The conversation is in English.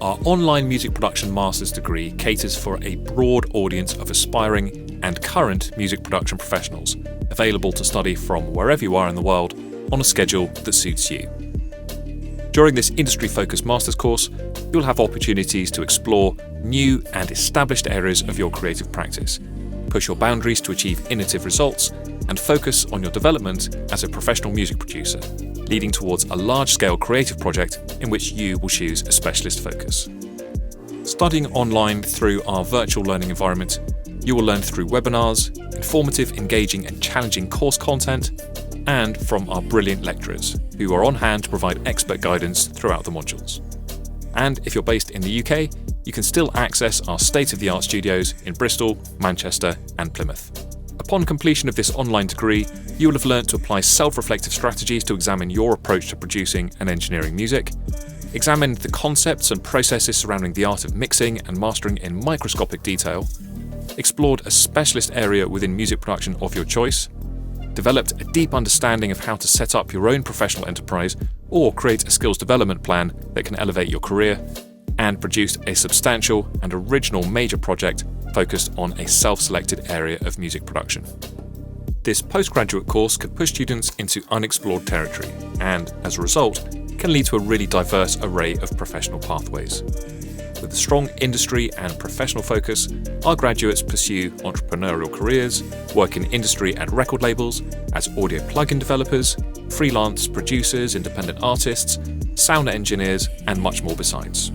Our online music production master's degree caters for a broad audience of aspiring and current music production professionals, available to study from wherever you are in the world on a schedule that suits you. During this industry-focused master's course, you'll have opportunities to explore new and established areas of your creative practice, push your boundaries to achieve innovative results, and focus on your development as a professional music producer, leading towards a large-scale creative project in which you will choose a specialist focus. Studying online through our virtual learning environment, you will learn through webinars, informative, engaging and challenging course content, and from our brilliant lecturers, who are on hand to provide expert guidance throughout the modules. And if you're based in the UK, you can still access our state-of-the-art studios in Bristol, Manchester and Plymouth. Upon completion of this online degree, you will have learnt to apply self-reflective strategies to examine your approach to producing and engineering music, examined the concepts and processes surrounding the art of mixing and mastering in microscopic detail, explored a specialist area within music production of your choice, developed a deep understanding of how to set up your own professional enterprise or create a skills development plan that can elevate your career, and produced a substantial and original major project focused on a self-selected area of music production. This postgraduate course could push students into unexplored territory and, as a result, can lead to a really diverse array of professional pathways. With a strong industry and professional focus, our graduates pursue entrepreneurial careers, work in industry at record labels, as audio plugin developers, freelance producers, independent artists, sound engineers, and much more besides.